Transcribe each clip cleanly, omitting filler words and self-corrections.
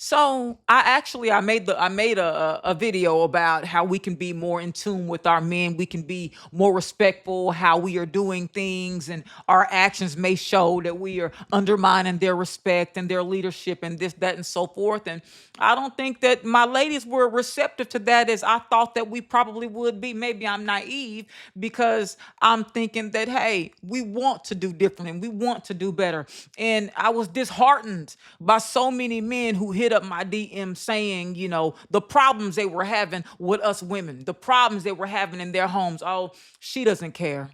So I made a video about how we can be more in tune with our men. We can be more respectful, how we are doing things, and our actions may show that we are undermining their respect and their leadership and this, that, and so forth. And I don't think that my ladies were receptive to that as I thought that we probably would be. Maybe I'm naive because I'm thinking that, hey, we want to do differently and we want to do better. And I was disheartened by so many men who hit up my DM saying, the problems they were having with us women, the problems they were having in their homes. Oh, she doesn't care.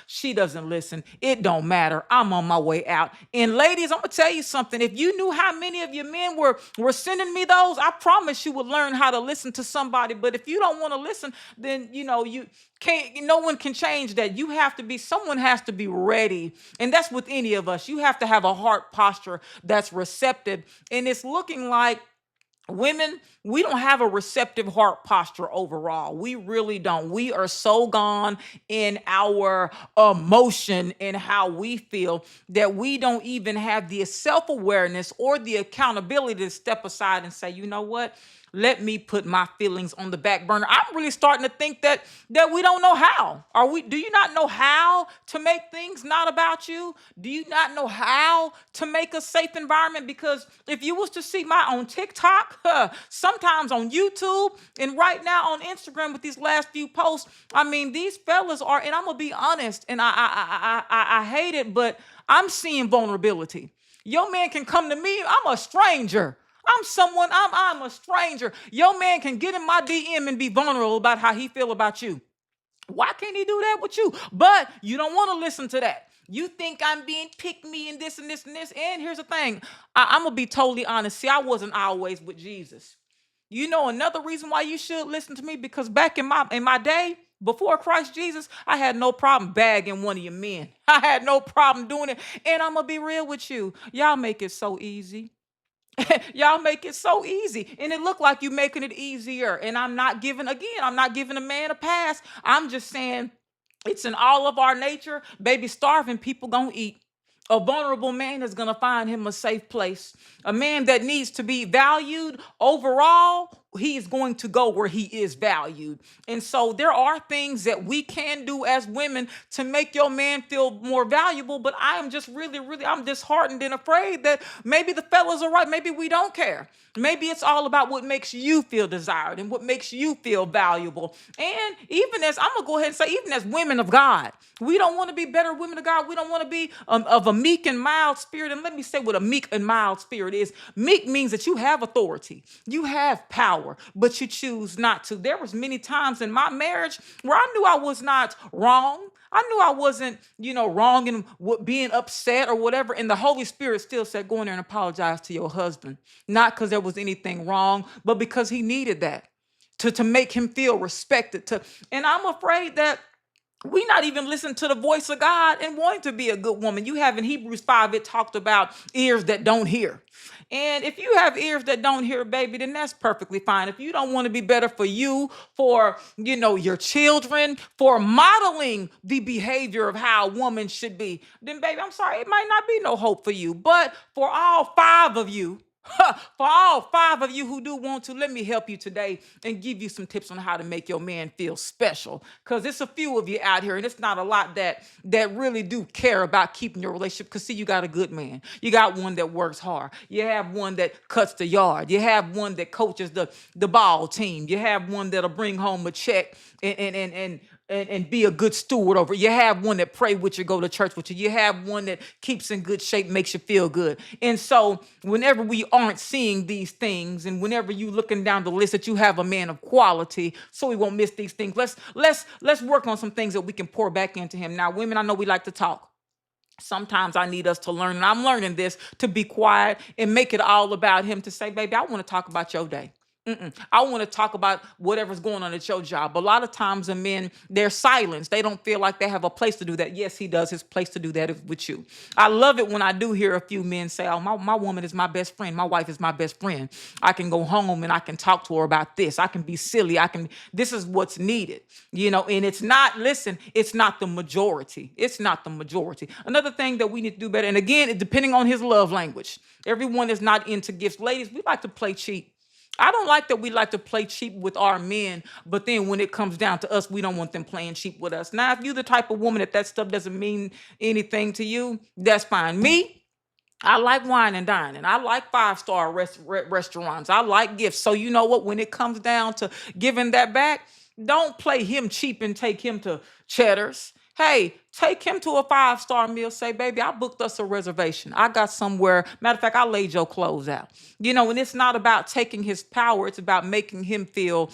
She doesn't listen. It don't matter. I'm on my way out. And ladies, I'm gonna tell you something. If you knew how many of your men were sending me those, I promise you would learn how to listen to somebody. But if you don't want to listen, then you can't. No one can change that. You have to be. Someone has to be ready, and that's with any of us. You have to have a heart posture that's receptive, and it's looking like women, we don't have a receptive heart posture overall. We really don't. We are so gone in our emotion and how we feel that we don't even have the self-awareness or the accountability to step aside and say, you know what, let me put my feelings on the back burner. I'm really starting to think that we don't know how. Do you not know how to make things not about you? Do you not know how to make a safe environment? Because if you was to see my on TikTok, sometimes on YouTube, and right now on Instagram with these last few posts, I mean, these fellas are, and I'm gonna be honest, and I hate it, but I'm seeing vulnerability. Your man can come to me, I'm a stranger. I'm a stranger. Your man can get in my DM and be vulnerable about how he feel about you. Why can't he do that with you? But you don't want to listen to that. You think I'm being pick me and this and this and this. And here's the thing. I'm gonna be totally honest. See, I wasn't always with Jesus. You know another reason why you should listen to me? Because back in my day, before Christ Jesus, I had no problem bagging one of your men. I had no problem doing it. And I'm gonna be real with you. Y'all make it so easy. Y'all make it so easy. And it looked like you making it easier. And I'm not giving a man a pass. I'm just saying it's in all of our nature. Baby, starving people gonna eat. A vulnerable man is gonna find him a safe place. A man that needs to be valued overall, he is going to go where he is valued. And so there are things that we can do as women to make your man feel more valuable. But I am just I'm disheartened and afraid that maybe the fellas are right. Maybe we don't care. Maybe it's all about what makes you feel desired and what makes you feel valuable. And even as I'm gonna go ahead and say, even as women of God, we don't want to be better women of God. We don't want to be of a meek and mild spirit. And let me say what a meek and mild spirit is. Meek means that you have authority, you have power, but you choose not to. There was many times in my marriage where I knew I was not wrong. I knew I wasn't, wrong in being upset or whatever. And the Holy Spirit still said, go in there and apologize to your husband. Not because there was anything wrong, but because he needed that to make him feel respected. And I'm afraid that we not even listen to the voice of God and wanting to be a good woman. You have in Hebrews 5, it talked about ears that don't hear. And if you have ears that don't hear, baby, then that's perfectly fine. If you don't want to be better for you, for, your children, for modeling the behavior of how a woman should be, then baby, I'm sorry, it might not be no hope for you. But for all five of you, for all five of you who do want to, let me help you today and give you some tips on how to make your man feel special. Because it's a few of you out here, and it's not a lot that really do care about keeping your relationship. Because see, you got a good man. You got one that works hard. You have one that cuts the yard. You have one that coaches the ball team. You have one that'll bring home a check and be a good steward over it. You have one that pray with you, go to church with you. You have one that keeps in good shape, makes you feel good. And so whenever we aren't seeing these things, and whenever you looking down the list that you have a man of quality, so we won't miss these things, let's work on some things that we can pour back into him. Now, women, I know we like to talk. Sometimes I need us to learn, and I'm learning this, to be quiet and make it all about him, to say, baby, I want to talk about your day. I want to talk about whatever's going on at your job. A lot of times, the men, they're silenced. They don't feel like they have a place to do that. Yes, he does. His place to do that is with you. I love it when I do hear a few men say, "Oh, my woman is my best friend. My wife is my best friend. I can go home and I can talk to her about this. I can be silly. I can. This is what's needed." And it's not. Listen, it's not the majority. It's not the majority. Another thing that we need to do better, and again, depending on his love language, everyone is not into gifts. Ladies, we like to play cheap. I don't like that we like to play cheap with our men, but then when it comes down to us, we don't want them playing cheap with us. Now, if you're the type of woman that stuff doesn't mean anything to you, that's fine. Me, I like wine and dining. I like five-star restaurants. I like gifts. So you know what? When it comes down to giving that back, don't play him cheap and take him to Cheddar's. Hey, take him to a five-star meal. Say, baby, I booked us a reservation. I got somewhere. Matter of fact, I laid your clothes out. And it's not about taking his power. It's about making him feel,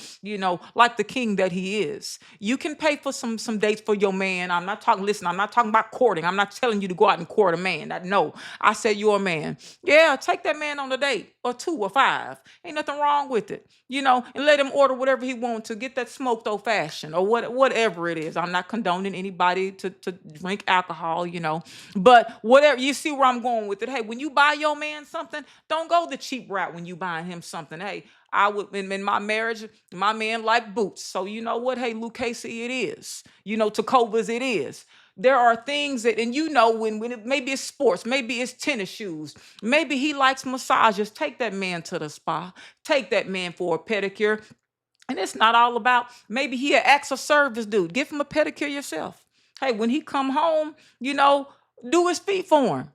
like the king that he is. You can pay for some dates for your man. I'm not talking, listen, I'm not talking about courting. I'm not telling you to go out and court a man. No, I said you're a man. Yeah, take that man on a date or two or five. Ain't nothing wrong with it. And let him order whatever he wants to get that smoked old fashioned or whatever it is. I'm not condoning anybody to drink alcohol. But whatever, you see where I'm going with it. Hey, when you buy your man something, don't go the cheap route when you buying him something. Hey, I would in my marriage, my man like boots. So you know what? Hey, Lucchese, it is. Tacovas, it is. There are things that, and maybe it's sports, maybe it's tennis shoes, maybe he likes massages. Take that man to the spa. Take that man for a pedicure. And it's not all about maybe he an acts of service dude. Give him a pedicure yourself. Hey, when he come home, do his feet for him.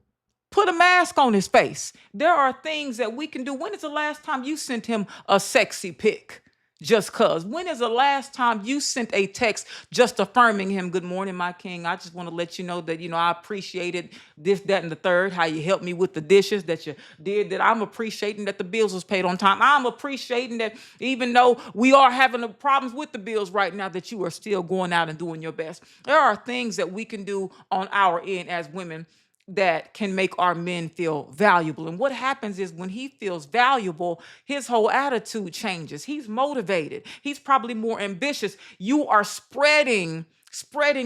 Put a mask on his face. There are things that we can do. When is the last time you sent him a sexy pic? Just cuz. When is the last time you sent a text just affirming him, "Good morning, my king. I just want to let you know that, I appreciated this, that, and the third, how you helped me with the dishes that you did, that I'm appreciating that the bills was paid on time. I'm appreciating that even though we are having the problems with the bills right now, that you are still going out and doing your best." There are things that we can do on our end as women that can make our men feel valuable. And what happens is when he feels valuable, his whole attitude changes. He's motivated. He's probably more ambitious. You are spreading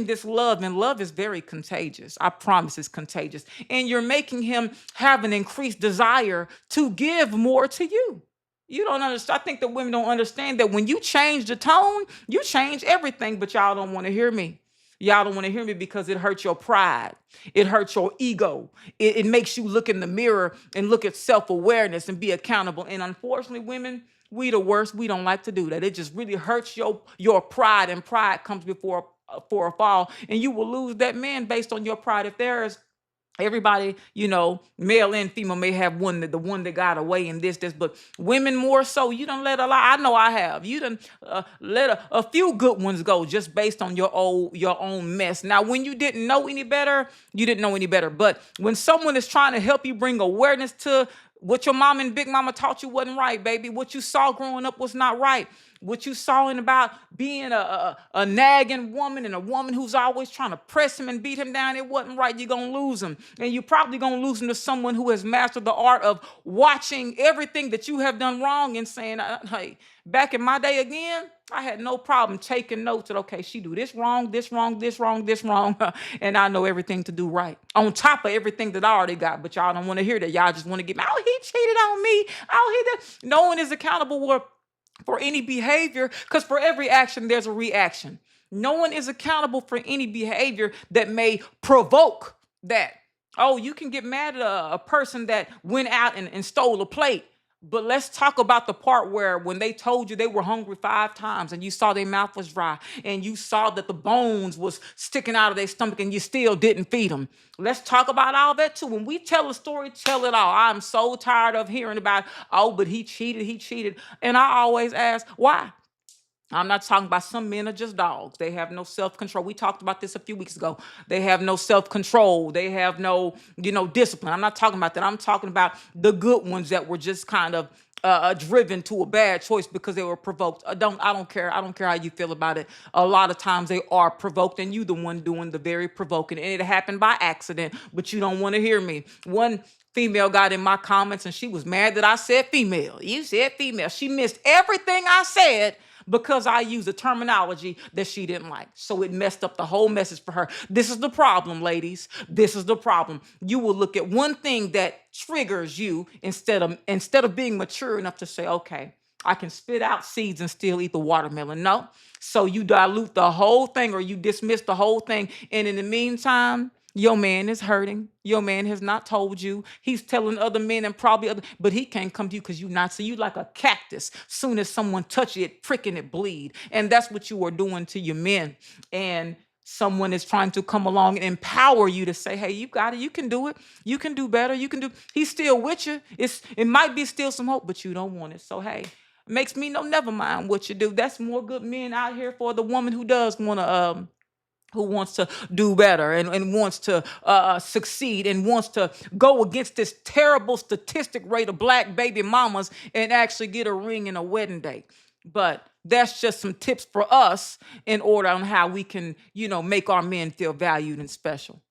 this love, and love is very contagious. I promise it's contagious. And you're making him have an increased desire to give more to you. You don't understand. I think that women don't understand that when you change the tone, you change everything, but y'all don't want to hear me. Y'all don't want to hear me because it hurts your pride. It hurts your ego. It makes you look in the mirror and look at self-awareness and be accountable. And unfortunately, women, we the worst. We don't like to do that. It just really hurts your pride, and pride comes before for a fall, and you will lose that man based on your pride. If there's everybody, male and female may have the one that got away in this, but women more so. You don't let a lot. I know I have. You done let a few good ones go just based on your own mess. Now, when you didn't know any better, you didn't know any better. But when someone is trying to help you bring awareness to what your mom and big mama taught you wasn't right, baby. What you saw growing up was not right. What you saw in about being a nagging woman and a woman who's always trying to press him and beat him down, it wasn't right. You're going to lose him. And you're probably going to lose him to someone who has mastered the art of watching everything that you have done wrong and saying, hey, back in my day again, I had no problem taking notes that, okay, she do this wrong, this wrong, this wrong, this wrong, and I know everything to do right. On top of everything that I already got, but y'all don't want to hear that. Y'all just want to get me, oh, he cheated on me. Oh, he did. No one is accountable for any behavior, because for every action, there's a reaction. No one is accountable for any behavior that may provoke that. Oh, you can get mad at a person that went out and stole a plate. But let's talk about the part where when they told you they were hungry 5 times and you saw their mouth was dry and you saw that the bones was sticking out of their stomach and you still didn't feed them. Let's talk about all that too. When we tell a story, tell it all. I'm so tired of hearing about, oh, but he cheated. And I always ask, why? I'm not talking about some men are just dogs. They have no self-control. We talked about this a few weeks ago. They have no self-control. They have no, discipline. I'm not talking about that. I'm talking about the good ones that were just kind of driven to a bad choice because they were provoked. I don't care. I don't care how you feel about it. A lot of times they are provoked, and you the one doing the very provoking, and it happened by accident. But you don't want to hear me. One female got in my comments and she was mad that I said female. You said female. She missed everything I said because I used a terminology that she didn't like. So it messed up the whole message for her. This is the problem, ladies. This is the problem. You will look at one thing that triggers you instead of being mature enough to say, okay, I can spit out seeds and still eat the watermelon. No. So you dilute the whole thing or you dismiss the whole thing. And in the meantime, your man is hurting. Your man has not told you. He's telling other men and probably other, but he can't come to you because you not. So you like a cactus. Soon as someone touch it, prick and it bleed. And that's what you are doing to your men. And someone is trying to come along and empower you to say, hey, you got it. You can do it. You can do better. You can do. He's still with you. It might be still some hope, but you don't want it. So hey, makes me know never mind what you do. That's more good men out here for the woman who does want to who wants to do better and wants to succeed and wants to go against this terrible statistic rate of black baby mamas and actually get a ring and a wedding date. But that's just some tips for us in order on how we can, make our men feel valued and special.